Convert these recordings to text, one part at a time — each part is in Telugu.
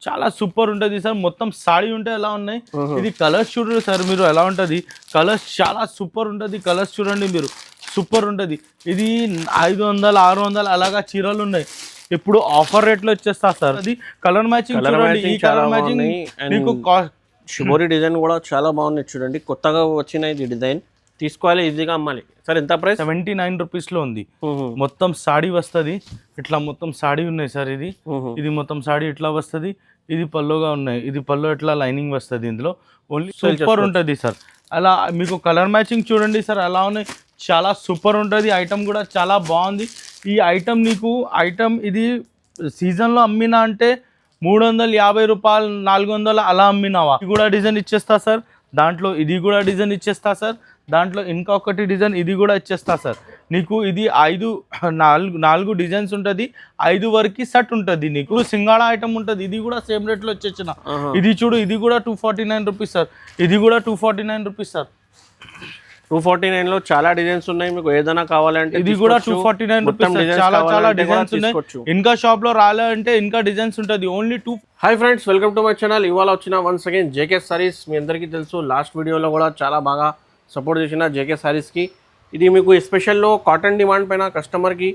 చాలా సూపర్ ఉంటుంది సార్. మొత్తం సాడీ ఉంటే ఎలా ఉన్నాయి. ఇది కలర్స్ చూడండి సార్ మీరు ఎలా ఉంటుంది. కలర్స్ చాలా సూపర్ ఉంటుంది. కలర్స్ చూడండి మీరు సూపర్ ఉంటుంది. ఇది 500 600 అలాగా చీరలు ఉన్నాయి. ఇప్పుడు ఆఫర్ రేట్లో వచ్చేస్తా సార్. అది కలర్ మ్యాచింగ్ చూడండి. ఈ కలర్ మ్యాచింగ్ మీకు షిబోరి డిజైన్ కూడా చాలా బాగుంది చూడండి. కొత్తగా వచ్చిన ఇది డిజైన్ తీసుకోవాలి, ఈజీగా అమ్మాలి. సార్ ఎంత ప్రైస్? 79 రూపీస్లో ఉంది. మొత్తం సాడీ వస్తుంది. ఇట్లా మొత్తం సాడీ ఉన్నాయి సార్. ఇది మొత్తం సాడీ ఇట్లా వస్తుంది. ఇది పల్లోగా ఉన్నాయి. ఇది పల్లో ఇట్లా లైనింగ్ వస్తుంది. ఇందులో ఓన్లీ సూపర్ ఉంటుంది సార్. అలా మీకు కలర్ మ్యాచింగ్ చూడండి సార్ ఎలా ఉన్నాయి. చాలా సూపర్ ఉంటుంది. ఐటమ్ కూడా చాలా బాగుంది. ఈ ఐటమ్ నీకు ఇది సీజన్లో అమ్మినా అంటే 350 రూపాయలు 400 అలా అమ్మినావా. ఇది కూడా డిజైన్ ఇచ్చేస్తా సార్. దాంట్లో ఇది కూడా డిజైన్ ఇచ్చేస్తా సార్. దాంట్లో ఇంకొకటి డిజైన్ ఇది కూడా ఇచ్చేస్తా సార్. నీకు ఇది 4 డిజైన్స్ ఉంటుంది. 5 వరకు సెట్ ఉంటుంది. నీకు సింగాళ ఐటమ్ ఉంటుంది. ఇది కూడా సేమ్ రేట్లో వచ్చేసిన. ఇది చూడు, ఇది కూడా 249 రూపీస్ సార్. ఇది కూడా 249 రూపీస్ సార్. 249లో చాలా డిజైన్స్ ఉన్నాయి. మీకు ఏదైనా కావాలంటే ఇది కూడా 249 రూపీస్. చాలా డిజైన్స్ ఉన్నాయి. ఇంకా షాప్ లో రాలంటే ఇంకా డిజైన్స్ ఉంటుంది. Only 2. Hi friends, welcome to my channel. ఇవాళ వచ్చిన వన్స్ అగైన్ జేకే సారీస్. మీ అందరికీ తెలుసు, లాస్ట్ వీడియోలో కూడా చాలా బాగా సపోర్ట్ చేసిన జేకే సారీస్కి. ఇది మీకు ఎస్పెషల్లో కాటన్ డిమాండ్ పైన కస్టమర్కి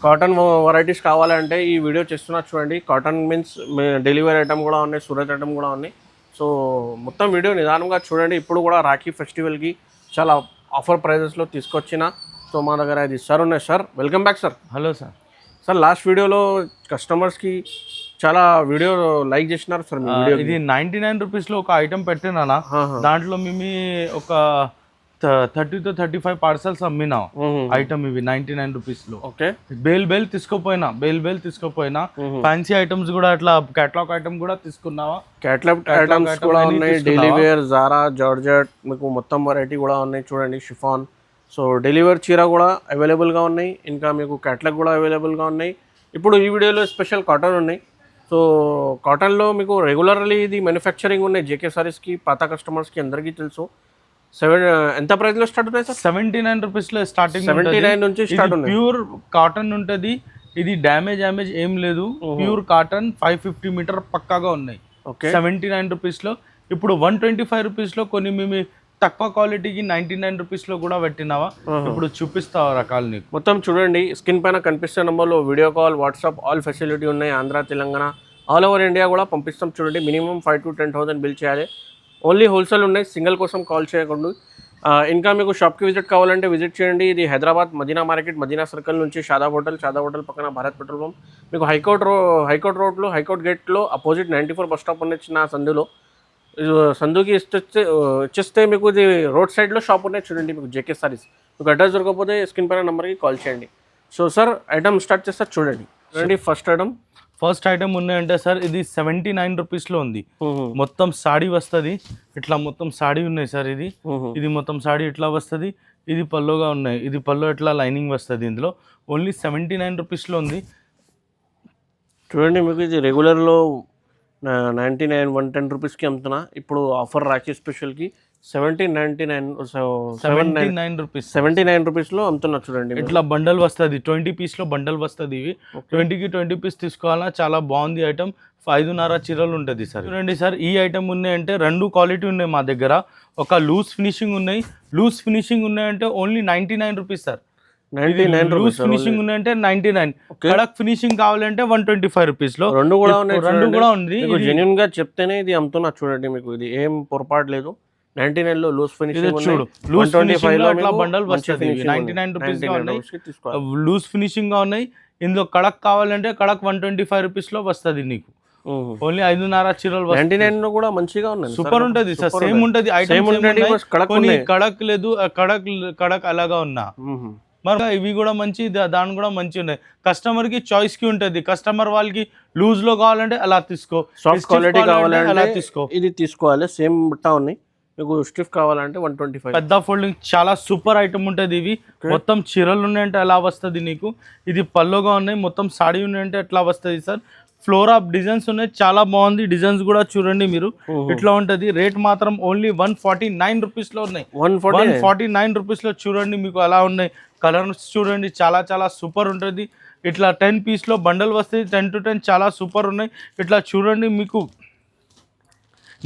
కాటన్ వెరైటీస్ కావాలంటే ఈ వీడియో చేస్తున్నా చూడండి. కాటన్ మీన్స్ డెలివరీ ఐటమ్ కూడా ఉన్నాయి, సూరత్ ఐటమ్ కూడా ఉన్నాయి. సో మొత్తం వీడియో నిదానంగా చూడండి. ఇప్పుడు కూడా రాఖీ ఫెస్టివల్కి చాలా ఆఫర్ ప్రైజెస్లో తీసుకొచ్చిన. సో మా దగ్గర ఇది సార్ ఉన్నాయి. Sir welcome back sir. Hello sir. Sir last వీడియోలో కస్టమర్స్కి చాలా వీడియో లైక్ చేసినారు సార్. మీ వీడియో ఇది 99 రూపీస్లో ఒక ఐటమ్ పెట్టినా. దాంట్లో మేము ఒక 30 to 35 పార్సల్స్ అమ్మినా ఐటమ్. ఇవి 99 రూపీస్లో. ఓకే. బేల్ తీసుకోపోయినా ఫ్యాన్సీ ఐటమ్స్ కూడా అట్లా కేటలాగ్ ఐటమ్ కూడా తీసుకున్నావా. కేటలాగ్ ఐటమ్స్ కూడా ఉన్నాయి. డైలీ వేర్, జారా, జార్జెట్ మీకు మొత్తం వెరైటీ కూడా ఉన్నాయి చూడండి. షిఫాన్. సో డెలివరీ చీర కూడా అవైలబుల్గా ఉన్నాయి. ఇంకా మీకు కేటలాగ్ కూడా అవైలబుల్గా ఉన్నాయి. ఇప్పుడు ఈ వీడియోలో స్పెషల్ కాటన్ ఉన్నాయి. సో కాటన్లో మీకు రెగ్యులర్లీ ఇది మ్యానుఫ్యాక్చరింగ్ ఉన్నాయి జేకే సారీస్కి. పాత కస్టమర్స్కి అందరికీ తెలుసు. ఎంత ప్రైస్ లో స్టార్ట్ అవుతాయి సార్? 79 రూపీస్లో స్టార్టింగ్. 79 నుంచి స్టార్ట్ ఉంది. ప్యూర్ కాటన్ ఉంటుంది. ఇది డ్యామేజ్ ఏం లేదు. ప్యూర్ కాటన్ 550 మీటర్ పక్కాగా ఉన్నాయి. 79 రూపీస్లో. ఇప్పుడు 125 రూపీస్లో కొన్ని మేము తక్కువ క్వాలిటీకి 99 రూపీస్లో కూడా పెట్టినావా. ఇప్పుడు చూపిస్తావా రకాలు నీకు. మొత్తం చూడండి. స్క్రీన్ పైన కనిపిస్తున్న నెంబర్లో video call, WhatsApp all facility ఉన్నాయి. Andhra, Telangana, all over India కూడా పంపిస్తాం చూడండి. మినిమం 5 to 10,000 బిల్ చేయాలి. ఓన్లీ హోల్సేల్ ఉన్నాయి. సింగిల్ కోసం కాల్ చేయకుండా. ఇంకా మీకు షాప్కి విజిట్ కావాలంటే విజిట్ చేయండి. ఇది హైదరాబాద్ మదీనా మార్కెట్, మదీనా సర్కిల్ నుంచి షాదాబ్ హోటల్ పక్కన భారత్ పెట్రోల్ పంప్. మీకు హైకోర్ట్ రోడ్లో, హైకోర్ట్ గేట్లో అపోజిట్ 94 బస్ స్టాప్ ఉన్న చిన్న సందుకి ఇచ్చేస్తే మీకు ఇది రోడ్ సైడ్లో షాప్ ఉన్నాయి చూడండి. మీకు జేకే సారీస్. మీకు అడ్రస్ దొరకకపోతే స్క్రీన్ పైన నెంబర్కి కాల్ చేయండి. సో సార్ ఐటమ్ స్టార్ట్ చేస్తారు చూడండి. ఫస్ట్ ఐటమ్ ఉన్నాయంటే సార్ ఇది 79 రూపీస్లో ఉంది. మొత్తం సాడీ వస్తుంది. ఇట్లా మొత్తం సాడీ ఉన్నాయి సార్. ఇది మొత్తం సాడీ ఇట్లా వస్తుంది. ఇది పల్లోగా ఉన్నాయి. ఇది పల్లో ఇట్లా లైనింగ్ వస్తుంది. ఇందులో ఓన్లీ 79 రూపీస్లో ఉంది చూడండి. మీకు ఇది రెగ్యులర్లో 99 110 రూపీస్కి అమ్ముతున్నా. ఇప్పుడు ఆఫర్ రాఖీ స్పెషల్కి 79 రూపీస్లో అమ్ముతున్నా చూడండి. ఇట్లా బండల్ వస్తుంది. 20 పీస్లో బండల్ వస్తుంది. ఇవి 20 పీస్ తీసుకోవాలా. చాలా బాగుంది ఐటమ్. 5.5 చీరలు ఉంటుంది సార్. చూడండి సార్, ఈ ఐటమ్ ఉన్నాయంటే 2 క్వాలిటీ ఉన్నాయి మా దగ్గర. ఒక లూజ్ ఫినిషింగ్ ఉన్నాయంటే only 99 rupees sir. 99 loose finishing ఉన్నాయంటే 99. కడక్ ఫినిషింగ్ కావాలంటే 125 రూపీస్లో. రెండు కూడా ఉంది. జెన్యూన్ గా చెప్తేనే ఇది అమ్ముతున్నా చూడండి. మీకు ఇది ఏం పొరపాటు లేదు. 99లో లూజ్ ఫినిషింగ్ చూడు. లూజ్ ఫినిషింగ్ లో ఇట్లా బండల్ వస్తుంది. 99 రూపీస్ గా ఉన్నాయి. లూజ్ ఫినిషింగ్ గా ఉన్నాయి. ఇందులో కడక్ కావాలంటే కడక్ 125 రూపీస్లో వస్తుంది నీకు. ఓన్లీ 5.5 చీరలు. 99 కూడా మంచిగా ఉన్నాయి. సూపర్ ఉంటుంది సార్. సేమ్ ఉంటుంది ఐటమ్. కడక్ లేదు, కడక్ అలాగా ఉన్నా. మరి ఇవి కూడా మంచి, దాని కూడా మంచి ఉన్నాయి. కస్టమర్ కి చాయిస్ కి ఉంటుంది. కస్టమర్ వాళ్ళకి లూజ్ లో కావాలంటే అలా తీసుకో, సాఫ్ట్ క్వాలిటీ కావాలంటే అలా తీసుకో. ఇది తీసుకోవాలి. సేమ్ బట్ట ఉన్నాయి. మీకు స్టిఫ్ కావాలంటే 125. పెద్ద ఫోల్డింగ్ చాలా సూపర్ ఐటమ్ ఉంటుంది. ఇవి మొత్తం చీరలు ఉన్నాయంటే ఎలా వస్తుంది నీకు. ఇది పల్లోగా ఉన్నాయి. మొత్తం సాడీ ఉన్నాయంటే ఎట్లా వస్తుంది సార్. ఫ్లోర్ ఆఫ్ డిజైన్స్ ఉన్నాయి. చాలా బాగుంది. డిజైన్స్ కూడా చూడండి మీరు ఇట్లా ఉంటుంది. రేట్ మాత్రం ఓన్లీ 149 రూపీస్లో ఉన్నాయి. 149 రూపీస్లో చూడండి మీకు అలా ఉన్నాయి. కలర్స్ చూడండి చాలా సూపర్ ఉంటుంది. ఇట్లా 10 పీస్లో బండల్ వస్తుంది, 10 to 10 చాలా సూపర్ ఉన్నాయి. ఇట్లా చూడండి, మీకు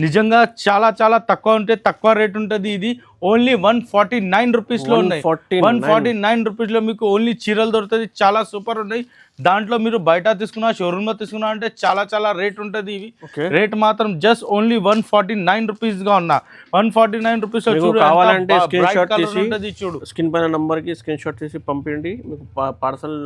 నిజంగా చాలా చాలా తక్కువ ఉంటే తక్కువ రేట్ ఉంటుంది. ఇది ఓన్లీ 149 రూపీస్లో ఉన్నాయి. 149 రూపీస్లో మీకు ఓన్లీ చీరలు దొరుకుతుంది, చాలా సూపర్ ఉన్నాయి. దాంట్లో మీరు బయట తీసుకున్నా షోరూమ్లో తీసుకున్నా అంటే చాలా చాలా రేట్ ఉంటుంది. ఇవి రేట్ మాత్రం జస్ట్ ఓన్లీ 149 రూపీస్గా ఉన్నా. 149 రూపీస్లో చూడు, కావాలంటే స్క్రీన్ షాట్ తీసి చూడు, స్క్రీన్ పైన నంబర్కి స్క్రీన్ షాట్ తీసి పంపించండి, మీకు పార్సల్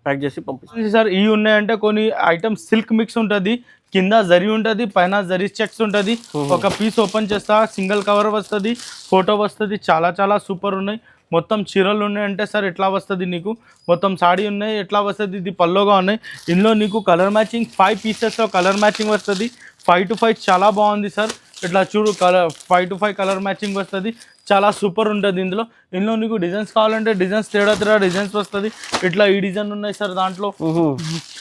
ప్యాక్ చేసి పంపిస్తాం. సార్ ఇవి ఉన్నాయంటే కొన్ని ఐటమ్స్ సిల్క్ మిక్స్ ఉంటుంది, కింద జరీ ఉంటుంది, పైన జరీ చెక్స్ ఉంటుంది. ఒక పీస్ ఓపెన్ చేస్తా, సింగిల్ కవర్ వస్తుంది, ఫోటో వస్తుంది, చాలా చాలా సూపర్ ఉన్నాయి. మొత్తం చీరలు ఉన్నాయంటే సార్ ఎట్లా వస్తుంది నీకు, మొత్తం సాడీ ఉన్నాయి ఎట్లా వస్తుంది. ఇది పల్లోగా ఉన్నాయి. ఇందులో నీకు కలర్ మ్యాచింగ్ 5 పీసెస్లో కలర్ మ్యాచింగ్ వస్తుంది. 5 to 5 చాలా బాగుంది సార్. ఇట్లా చూడు, 5 to 5 కలర్ మ్యాచింగ్ వస్తుంది, చాలా సూపర్ ఉంటుంది. ఇందులో నీకు డిజైన్స్ కావాలంటే డిజైన్స్ తేడా డిజైన్స్ వస్తుంది. ఇట్లా ఈ డిజైన్ ఉన్నాయి సార్, దాంట్లో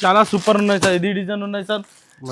చాలా సూపర్ ఉన్నాయి సార్. ఇది డిజైన్ ఉన్నాయి సార్,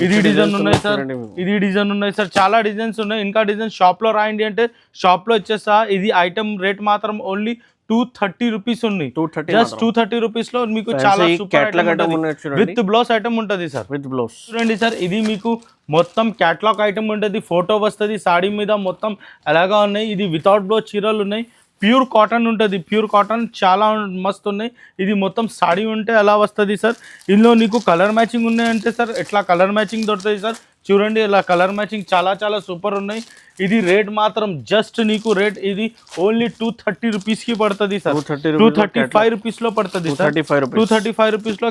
ఇది డిజైన్ ఉన్నాయి సార్, ఇది డిజైన్ ఉన్నాయి సార్, చాలా డిజైన్స్ ఉన్నాయి. ఇంకా డిజైన్ షాప్లో రాయండి అంటే షాప్లో వచ్చేస్తా. ఇది ఐటమ్ రేట్ మాత్రం ఓన్లీ 230 రూపీస్ ఉన్నాయి. జస్ట్ 230 రూపీస్లో మీకు చాలా సూపర్ విత్ బ్లౌజ్ ఐటమ్ ఉంటుంది సార్. విత్ బ్లౌజ్ చూడండి సార్, ఇది మీకు మొత్తం క్యాటలాగ్ ఐటమ్ ఉంటుంది, ఫోటో వస్తుంది సాడీ మీద, మొత్తం అలాగా ఉన్నాయి. ఇది వితౌట్ బ్లౌజ్ చీరలు ఉన్నాయి, ప్యూర్ కాటన్ ఉంటుంది, ప్యూర్ కాటన్ చాలా మస్తు ఉన్నాయి. ఇది మొత్తం సాడీ ఉంటే అలా వస్తుంది సార్. ఇందులో నీకు కలర్ మ్యాచింగ్ ఉన్నాయంటే సార్ ఎట్లా కలర్ మ్యాచింగ్ దొరుకుతుంది సార్. చూడండి, ఇలా కలర్ మ్యాచింగ్ చాలా చాలా సూపర్ ఉన్నాయి. ఇది రేట్ మాత్రం జస్ట్ నీకు రేట్ ఇది ఓన్లీ 230 రూపీస్కి పడుతుంది సార్. 235 రూపీస్లో పడుతుంది సార్. 235 రూపీస్లో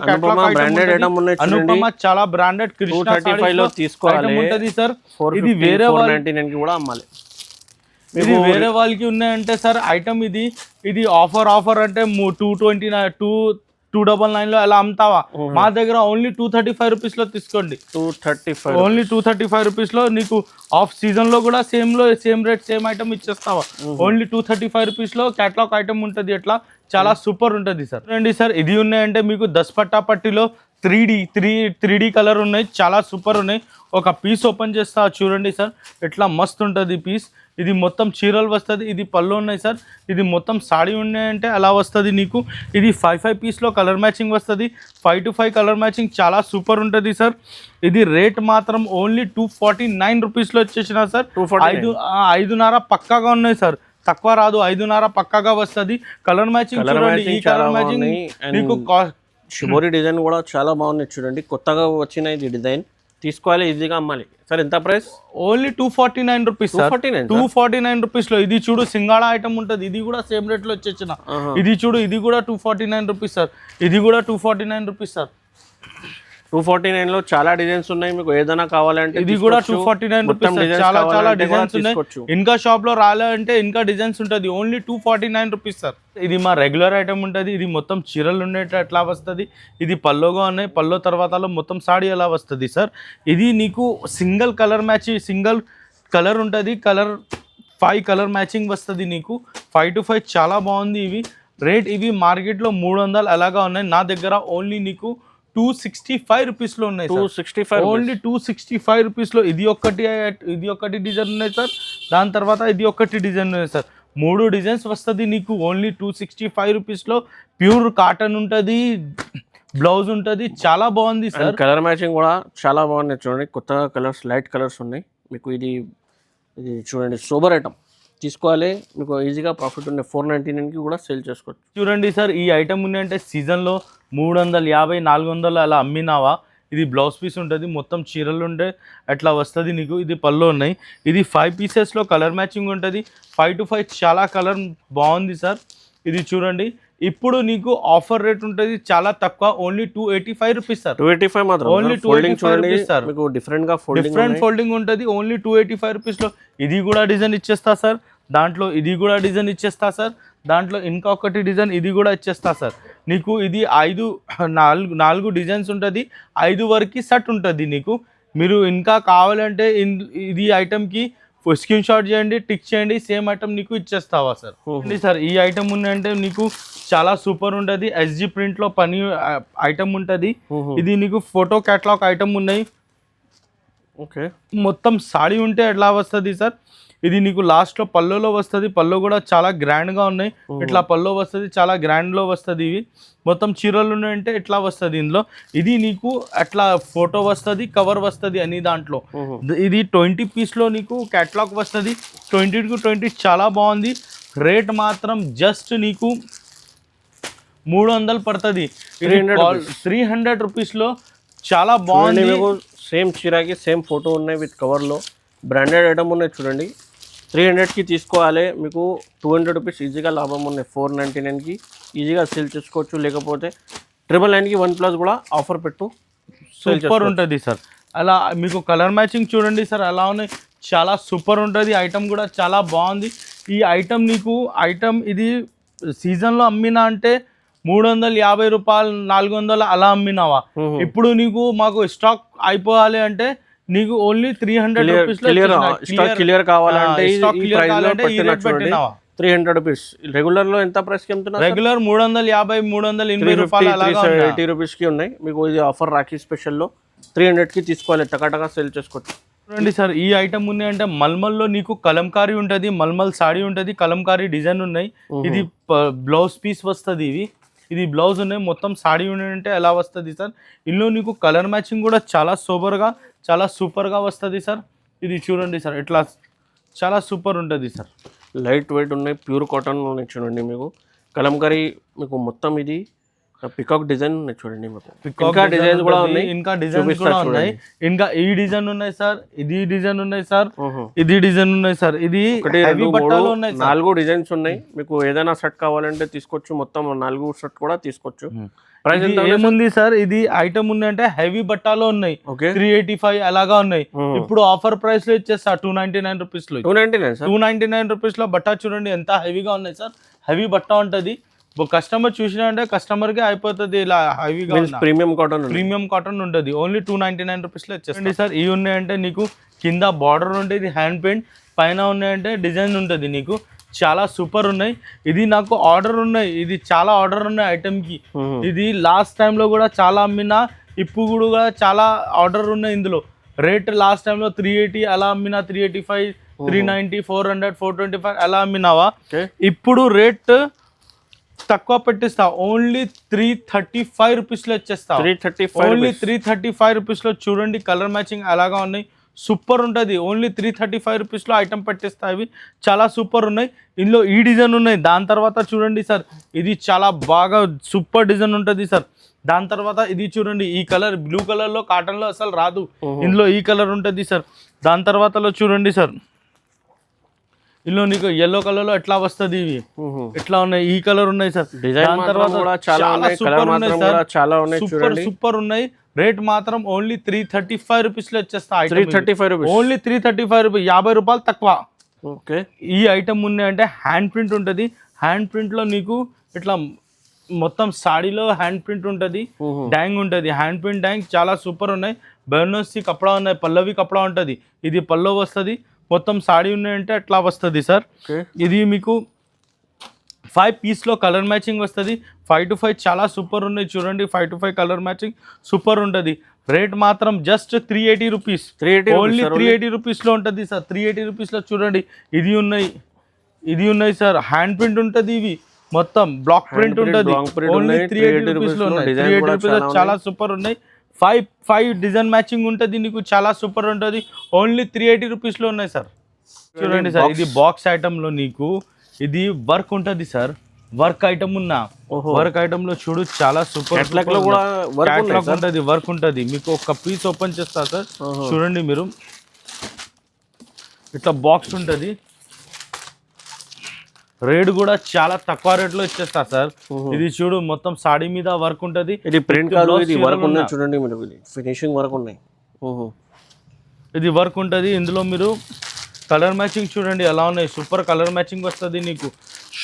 అనుపమ చాలా బ్రాండెడ్ కృష్ణ తీసుకోవాలి ఉంటుంది సార్. ఇది వేరే వాళ్ళకి కూడా అమ్మాలి. ఇది వేరే వాళ్ళకి ఉన్నాయంటే సార్ ఐటమ్ ఇది ఆఫర్ అంటే 299 లో ఎలా అమ్ముతావా, మా దగ్గర ఓన్లీ 235 రూపీస్లో తీసుకోండి. 235 ఓన్లీ 235 రూపీస్లో నీకు ఆఫ్ సీజన్లో కూడా సేమ్ రేట్ సేమ్ ఐటమ్ ఇచ్చేస్తావా. ఓన్లీ 235 రూపీస్లో క్యాటలాగ్ ఐటమ్ ఉంటుంది. ఎట్లా చాలా సూపర్ ఉంటుంది సార్. చూడండి సార్, ఇది ఉన్నాయంటే మీకు 10 పట్టా పట్టిలో 3D కలర్ ఉన్నాయి, చాలా సూపర్ ఉన్నాయి. ఒక పీస్ ఓపెన్ చేస్తా చూడండి సార్, ఎట్లా మస్తు ఉంటుంది పీస్. ఇది మొత్తం చీరలు వస్తుంది, ఇది పళ్ళు ఉన్నాయి సార్. ఇది మొత్తం సాడీ ఉన్నాయంటే అలా వస్తుంది నీకు. ఇది 5 పీస్లో కలర్ మ్యాచింగ్ వస్తుంది, 5 to 5 కలర్ మ్యాచింగ్ చాలా సూపర్ ఉంటుంది సార్. ఇది రేట్ మాత్రం ఓన్లీ 249 రూపీస్లో వచ్చేసిన సార్. 5.5 పక్కాగా ఉన్నాయి సార్, తక్కువ రాదు, 5.5 పక్కాగా వస్తుంది. కలర్ మ్యాచింగ్ చూడండి, ఈ కలర్ మ్యాచింగ్ మీకు షిబోరి డిజైన్ కూడా చాలా బాగున్నాయి చూడండి, కొత్తగా వచ్చిన ఇది డిజైన్ తీసుకోవాలి, ఈజీగా అమ్మాలి సార్. ఎంత ప్రైస్? Only 249 rupees. 249 రూపీస్లో ఇది చూడు, సింగాళ ఐటమ్ ఉంటుంది, ఇది కూడా సేమ్ రేట్లో వచ్చేసిన. ఇది చూడు, ఇది కూడా 249 రూపీస్ సార్. ఇది కూడా 249 రూపీస్ సార్. 249 లో చాలా డిజైన్స్ ఉన్నాయి, మీకు ఏదైనా కావాలంటే ఇది కూడా 249 రూపీస్. చాలా చాలా డిజైన్స్ ఉన్నాయి. ఇంకా షాప్ లో రాలంటే ఇంకా డిజైన్స్ ఉంటుంది, ఓన్లీ 249 రూపీస్ సార్. ఇది మా రెగ్యులర్ ఐటమ్ ఉంటుంది. ఇది మొత్తం చీరలు ఉండేట ఎట్లా వస్తుంది. ఇది పల్లోగా ఉన్నాయి, పల్లో తర్వాతలో మొత్తం సాడీ ఎలా వస్తుంది సార్. ఇది నీకు సింగిల్ కలర్ ఉంటుంది, 5 కలర్ మ్యాచింగ్ వస్తుంది నీకు. 5 to 5 చాలా బాగుంది. ఇవి మార్కెట్లో 300 అలాగా ఉన్నాయి, నా దగ్గర ఓన్లీ నీకు 265 రూపీస్లో ఉన్నాయి. 265 ఓన్లీ 265 రూపీస్లో. ఇది ఒకటి డిజైన్ ఉన్నాయి సార్, దాని తర్వాత ఇది ఒకటి డిజైన్ ఉన్నాయి సార్. 3 డిజైన్స్ వస్తుంది నీకు ఓన్లీ 265 రూపీస్లో. ప్యూర్ కాటన్ ఉంటుంది, బ్లౌజ్ ఉంటుంది, చాలా బాగుంది సార్. కలర్ మ్యాచింగ్ కూడా చాలా బాగున్నాయి చూడండి, కొత్త కలర్స్, లైట్ కలర్స్ ఉన్నాయి మీకు. ఇది చూడండి, సూపర్ ఐటమ్ తీసుకోవాలి, మీకు ఈజీగా ప్రాఫిట్ ఉండే. 499కి కూడా సేల్ చేసుకోవచ్చు. చూడండి సార్, ఈ ఐటమ్ ఉన్నాయంటే సీజన్లో 350, 400 అలా అమ్మినావా. ఇది బ్లౌజ్ పీస్ ఉంటుంది, మొత్తం చీరలు ఉండే అట్లా వస్తుంది నీకు. ఇది పళ్ళు ఉన్నాయి. ఇది 5 పీసెస్లో కలర్ మ్యాచింగ్ ఉంటుంది. 5 to 5 చాలా కలర్ బాగుంది సార్. ఇది చూడండి, ఇప్పుడు నీకు ఆఫర్ రేట్ ఉంటుంది చాలా తక్కువ, ఓన్లీ 285 రూపీస్ సార్. 285 మాత్రం, ఓన్లీ 285 రూపీస్ సార్. మీకు డిఫరెంట్ ఫోల్డింగ్ ఉంటుంది, ఓన్లీ 285 రూపీస్లో. ఇది కూడా డిజైన్ ఇచ్చేస్తా సార్, దాంట్లో ఇది కూడా డిజైన్ ఇచ్చేస్తా సార్, దాంట్లో ఇంకా ఒకటి డిజైన్ ఇది కూడా ఇచ్చేస్తా సార్. నీకు ఇది 4 డిజైన్స్ ఉంటుంది, 5 వరకు సెట్ ఉంటుంది నీకు. మీరు ఇంకా కావాలంటే ఇది ఐటమ్కి స్క్రీన్ షాట్ చేయండి, టిక్ చేయండి, సేమ్ ఐటమ్ నీకు ఇచ్చేస్తావా సార్. సార్ ఈ ఐటమ్ ఉన్నాయంటే నీకు చాలా సూపర్ ఉంటుంది. SG ప్రింట్లో పని ఐటమ్ ఉంటుంది. ఇది నీకు ఫోటో క్యాటలాగ్ ఐటమ్ ఉన్నాయి. ఓకే, మొత్తం సాడీ ఉంటే ఎట్లా వస్తుంది సార్. ఇది నీకు లాస్ట్ లో పల్లోలో వస్తుంది, పల్లో కూడా చాలా గ్రాండ్ గా ఉన్నాయి. ఇట్లా పల్లో వస్తుంది, చాలా గ్రాండ్ లో వస్తుంది. ఇవి మొత్తం చీరలు ఉన్నాయంటే ఇట్లా వస్తుంది ఇందులో. ఇది నీకు అట్లా ఫోటో వస్తుంది, కవర్ వస్తుంది అని దాంట్లో. ఇది 20 పీస్ లో నీకు క్యాటలాగ్ వస్తుంది. 20 to 20 చాలా బాగుంది. రేట్ మాత్రం జస్ట్ నీకు 300 పడుతుంది. 300 రూపీస్లో చాలా బాగుంది. సేమ్ చీరకి సేమ్ ఫోటో ఉన్నాయి విత్ కవర్లో, బ్రాండెడ్ ఐటమ్ ఉన్నాయి చూడండి. 300కి తీసుకోవాలి, మీకు 200 రూపీస్ ఈజీగా లాభం ఉన్నాయి. 499కి ఈజీగా సేల్ చేసుకోవచ్చు. లేకపోతే 999కి OnePlus కూడా ఆఫర్ పెట్టు సూపర్ ఉంటుంది సార్. అలా మీకు కలర్ మ్యాచింగ్ చూడండి సార్ అలా ఉన్నాయి, చాలా సూపర్ ఉంటుంది. ఐటమ్ కూడా చాలా బాగుంది. ఈ ఐటమ్ నీకు ఇది సీజన్లో అమ్మినా అంటే 350 రూపాయలు 400 అలా అమ్మినావా. ఇప్పుడు నీకు మాకు స్టాక్ అయిపోవాలి అంటే నీకు ఓన్లీ 300 రూపీస్ క్లియర్ కావాలంటే 300 రూపీస్. రెగ్యులర్ లో ఎంత ప్రైస్ కి అమ్ముతున్నారు? రెగ్యులర్ 350 380 రూపాయలు అలాగా 80 రూపీస్ కి ఉన్నాయి. మీకు ఇది ఆఫర్ రాఖీ స్పెషల్ లో 300కి తీసుకోవాలి, టకాటకా సేల్ చేసుకోవచ్చు. చూడండి సార్ ఈ ఐటమ్ ఉన్నాయి అంటే మల్మల్లో నీకు కలంకారీ ఉంటుంది, మల్మల్ సాడీ ఉంటుంది, కలంకారీ డిజైన్ ఉన్నాయి. ఇది బ్లౌజ్ పీస్ వస్తుంది. ఇది బ్లౌజ్ ఉన్నాయి, మొత్తం సాడీ ఉంటే ఎలా వస్తుంది సార్. ఇందులో నీకు కలర్ మ్యాచింగ్ కూడా చాలా సూపర్గా చాలా సూపర్గా వస్తుంది సార్. ఇది చూడండి సార్ ఇట్లా చాలా సూపర్ ఉంటుంది సార్. లైట్ వెయిట్ ఉన్నాయి, ప్యూర్ కాటన్ ఉన్నాయి చూడండి. మీకు కలంకారీ మీకు మొత్తం ఇది పికాక్ డిజైన్ ఉన్నాయి చూడండి. ఇంకా డిజైన్స్ కూడా ఉన్నాయి, ఇంకా డిజైన్స్ కూడా ఉన్నాయి. ఇంకా ఈ డిజైన్ ఉన్నాయి సార్, ఇది డిజైన్ ఉన్నాయి సార్, ఇది డిజైన్ ఉన్నాయి సార్. ఇది 4 డిజైన్స్ ఉన్నాయి. మీకు ఏదైనా సెట్ కావాలంటే తీసుకోవచ్చు, మొత్తం 4 సెట్ కూడా తీసుకోవచ్చు. ప్రైస్ ఏముంది సార్, ఇది ఐటమ్ ఉంది అంటే హెవీ బట్టాలో ఉన్నాయి 385 అలాగా ఉన్నాయి. ఇప్పుడు ఆఫర్ ప్రైస్ లో ఇచ్చేస్తా 299 రూపీస్ లో. 299 రూపీస్ లో బట్టా చూడండి ఎంత హెవీగా ఉన్నాయి సార్. హెవీ బట్ట ఉంటుంది, కస్టమర్ చూసినా అంటే కస్టమర్ కి అయిపోతుంది. ఇలా హెవీగా ప్రీమియం కాటన్ ఉంటుంది. ఓన్లీ 299 రూపీస్ లో ఇచ్చేస్తుంది సార్. ఇవి ఉన్నాయంటే నీకు కింద బార్డర్ ఉంటుంది, హ్యాండ్ పెయింట్ పైన ఉన్నాయంటే డిజైన్ ఉంటుంది. నీకు చాలా సూపర్ ఉన్నాయి. ఇది నాకు ఆర్డర్ ఉన్నాయి, ఇది చాలా ఆర్డర్ ఉన్నాయి ఐటమ్ కి. ఇది లాస్ట్ టైం లో కూడా చాలా అమ్మినా, ఇప్పుడు కూడా చాలా ఆర్డర్ ఉన్నాయి. ఇందులో రేట్ లాస్ట్ టైం లో 380 అలా అమ్మినా, 385 390 400 425 అలా అమ్మినావా. ఇప్పుడు రేట్ తక్కువ పెట్టిస్తా, ఓన్లీ 335 రూపీస్లో ఇచ్చేస్తా. ఓన్లీ 335 రూపీస్లో చూడండి. కలర్ మ్యాచింగ్ అలాగా ఉన్నాయి, సూపర్ ఉంటుంది. ఓన్లీ 335 రూపీస్లో ఐటమ్ పెట్టిస్తా. ఇవి చాలా సూపర్ ఉన్నాయి. ఇందులో ఈ డిజైన్ ఉన్నాయి. దాని తర్వాత చూడండి సార్, ఇది చాలా బాగా సూపర్ డిజైన్ ఉంటుంది సార్. దాని తర్వాత ఇది చూడండి, ఈ కలర్ బ్లూ కలర్లో కాటన్లో అసలు రాదు, ఇందులో ఈ కలర్ ఉంటుంది సార్. దాని తర్వాతలో చూడండి సార్, ఇందులో నీకు ఎల్లో కలర్ లో ఎట్లా వస్తుంది. ఇవి ఎట్లా ఉన్నాయి, ఈ కలర్ ఉన్నాయి సార్. దాని తర్వాత సూపర్ ఉన్నాయి. రేట్ మాత్రం ఓన్లీ 335 రూపీస్ లో వచ్చేస్తా. ఓన్లీ 335 రూపీస్, 50 రూపాయలు తక్కువ. ఈ ఐటమ్ ఉన్నాయంటే హ్యాండ్ ప్రింట్ ఉంటుంది. హ్యాండ్ ప్రింట్ లో నీకు ఇట్లా మొత్తం సాడీలో హ్యాండ్ ప్రింట్ ఉంటుంది, డ్యాంగ్ ఉంటుంది. హ్యాండ్ ప్రింట్ డ్యాంగ్ చాలా సూపర్ ఉన్నాయి. బెర్నోసి కపడా ఉన్నాయి, పల్లవి కపడా ఉంటుంది. ఇది పల్లో వస్తుంది. మొత్తం సాడీ ఉన్నాయంటే అట్లా వస్తుంది సార్. ఇది మీకు 5 పీస్లో కలర్ మ్యాచింగ్ వస్తుంది. 5 to 5 చాలా సూపర్ ఉన్నాయి చూడండి. 5 to 5 కలర్ మ్యాచింగ్ సూపర్ ఉంటుంది. రేట్ మాత్రం జస్ట్ 380 రూపీస్. ఓన్లీ 380 రూపీస్లో ఉంటుంది సార్. 380 రూపీస్లో చూడండి. ఇది ఉన్నాయి సార్. హ్యాండ్ ప్రింట్ ఉంటుంది. ఇవి మొత్తం బ్లాక్ ప్రింట్ ఉంటుంది. ఓన్లీ 380 రూపీస్లో ఉన్నాయి. 380 రూపీస్లో చాలా సూపర్ ఉన్నాయి. 5 డిజైన్ మ్యాచింగ్ ఉంటుంది. నీకు చాలా సూపర్ ఉంటుంది. ఓన్లీ 380 రూపీస్లో ఉన్నాయి సార్. చూడండి సార్, ఇది బాక్స్ ఐటమ్లో నీకు ఇది వర్క్ ఉంటుంది సార్. వర్క్ ఐటమ్ ఉన్నా, వర్క్ ఐటమ్ లో చూడు చాలా సూపర్ ఉంటుంది. వర్క్ ఉంటుంది. మీకు ఒక పీస్ ఓపెన్ చేస్తా సార్, చూడండి మీరు. ఇట్లా బాక్స్ ఉంటుంది. రేట్ కూడా చాలా తక్కువ రేట్ లో ఇచ్చేస్తా సార్. ఇది చూడు మొత్తం సాడీ మీద వర్క్ ఉంటది. ఇది ప్రింట్ కాదు, ఇది వర్క్ ఉంది చూడండి మీరు. ఫినిషింగ్ వర్క్ ఉన్నాయి. ఇది వర్క్ ఉంటది. ఇందులో మీరు కలర్ మ్యాచింగ్ చూడండి ఎలా ఉన్నాయి. సూపర్ కలర్ మ్యాచింగ్ వస్తుంది. నీకు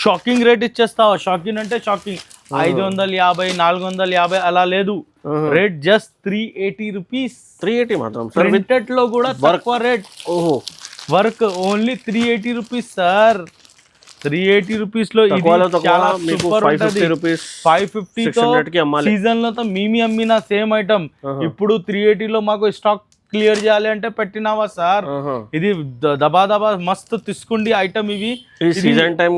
షాకింగ్ రేట్ ఇచ్చేస్తావా. షాకింగ్ అంటే షాకింగ్. 550 450 అలా లేదు. Rate just 380 rupees. 380 మాత్రం. ప్రింటెడ్ లో కూడా తక్కువ rate. Work only 380 rupees sir. 380 rupees లో చాలా సూపర్ ఉంటుంది. 550 సీజన్ లో మీమి అమ్మిన సేమ్ ఐటమ్ ఇప్పుడు 380 లో మాకు స్టాక్ క్లియర్ చేయాలి అంటే పెట్టినావా సార్. ఇది దబా దబా మస్తు తీసుకుండి ఐటమ్ ఇవి. ఇది సీజన్ టైం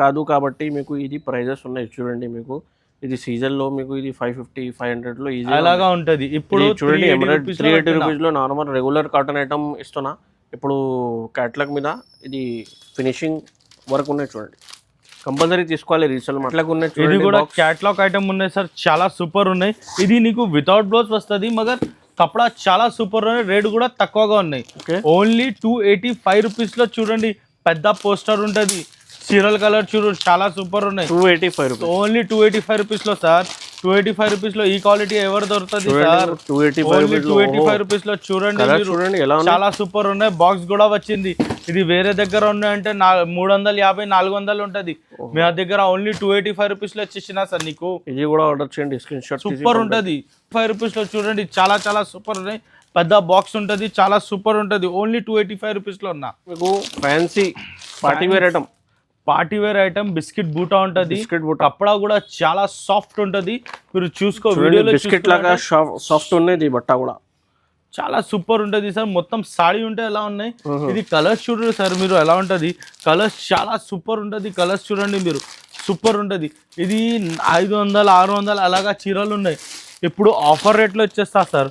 కాదు కాబట్టి మీకు ఇది ప్రైజెస్ ఉన్నాయి చూడండి. మీకు ఇది సీజన్ లో మీకు ఇది 550 500 లో ఈజీ అలాగా ఉంటది. ఇప్పుడు చూడండి ఎమరాల్డ్ 380 రూపీస్ లో నార్మల్ రెగ్యులర్ కాటన్ ఐటమ్ ఇస్తున్నా. ఇప్పుడు క్యాట్లాగ్ మీద ఇది ఫినిషింగ్ వర్క్ ఉన్నాయి చూడండి. కంపల్సరీ తీసుకోవాలి రీసేల్ అట్లాగా ఉన్నాయి. ఇది కూడా క్యాట్లాగ్ ఐటమ్ ఉన్నాయి సార్, చాలా సూపర్ ఉన్నాయి. ఇది నీకు వితౌట్ బ్లౌజ్ వస్తుంది, మగర్ కపడా చాలా సూపర్ ఉన్నాయి. రేట్ కూడా తక్కువగా ఉన్నాయి. ఓన్లీ 285 రూపీస్ లో చూడండి. పెద్ద పోస్టర్ ఉంటది, చీరల్ కలర్ చూడు, చాలా సూపర్ ఉన్నాయి. 285 రూపీస్, ఓన్లీ 285 రూపీస్ లో సార్. 285 రూపీస్ లో ఈ క్వాలిటీ ఎవరు దొరుకుతుంది సార్? 285 రూపీస్ లో చూడండి మీరు, చాలా సూపర్ ఉన్నాయి. బాక్స్ కూడా వచ్చింది. ఇది వేరే దగ్గర ఉన్నాయంటే 350 400 ఉంటది. మీ దగ్గర ఓన్లీ 285 రూపీస్ లో వచ్చేసిన సార్ నీకు. ఇది కూడా ఆర్డర్ చేయండి, స్క్రీన్ షాట్ సూపర్ ఉంటది. 5 రూపీస్ లో చూడండి, చాలా చాలా సూపర్ ఉన్నాయి. పెద్ద బాక్స్ ఉంటది, చాలా సూపర్ ఉంటది. ఓన్లీ 285 రూపీస్ లో ఉన్నా. మీకు fancy party wear item biscuit బూటా ఉంటది. కపడా కూడా చాలా సాఫ్ట్ ఉంటది. మీరు చూసుకో వీడియోలో, బిస్కెట్ లాగా సాఫ్ట్ ఉన్నది. బట్ట కూడా చాలా సూపర్ ఉంటది సార్. మొత్తం సాడీ ఉంటే ఎలా ఉన్నాయి. ఇది కలర్స్ చూడండి సార్ మీరు, ఎలా ఉంటది. కలర్స్ చాలా సూపర్ ఉంటది. కలర్స్ చూడండి మీరు, సూపర్ ఉంటది. ఇది 500 600 అలాగా చీరలు ఉన్నాయి. ఇప్పుడు ఆఫర్ రేట్లో వచ్చేస్తా సార్.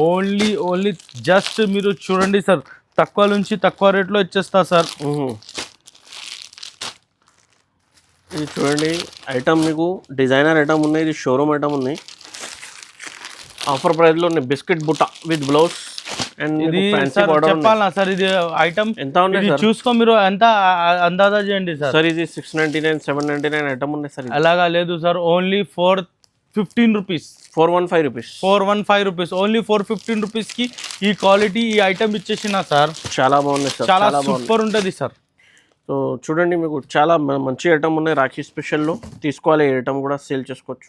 ఓన్లీ జస్ట్ మీరు చూడండి సార్, తక్కువ నుంచి తక్కువ రేట్లో వచ్చేస్తా సార్. ఇది చూడండి ఐటమ్ మీకు డిజైనర్ ఐటమ్ ఉన్నాయి. ఇది షోరూమ్ ఐటమ్ ఉన్నాయి. ఆఫర్ ప్రైస్ లో ఉన్నాయి. బిస్కెట్ బుట్ట విత్ బ్లౌజ్ అండ్ ఇది చెప్పాలా సార్? ఇది ఐటమ్ ఎంత ఉన్నాయి చూసుకో మీరు, ఎంత అందాజా చేయండి సార్. సార్ ఇది 699 799 ఐటమ్ ఉన్నాయి సార్. అలాగా లేదు sir, only 415 rupees, 415 rupees, 415 rupees, only 415 rupees కి ఈ క్వాలిటీ ఈ ఐటమ్ ఇచ్చేసిన సార్. చాలా బాగున్నాయి సార్, చాలా సూపర్ ఉంటది సార్. సో చూడండి మీకు చాలా మంచి ఐటమ్ ఉన్నాయి. రాఖీ స్పెషల్లో తీసుకోవాలి. ఈ ఐటమ్ కూడా సేల్ చేసుకోవచ్చు.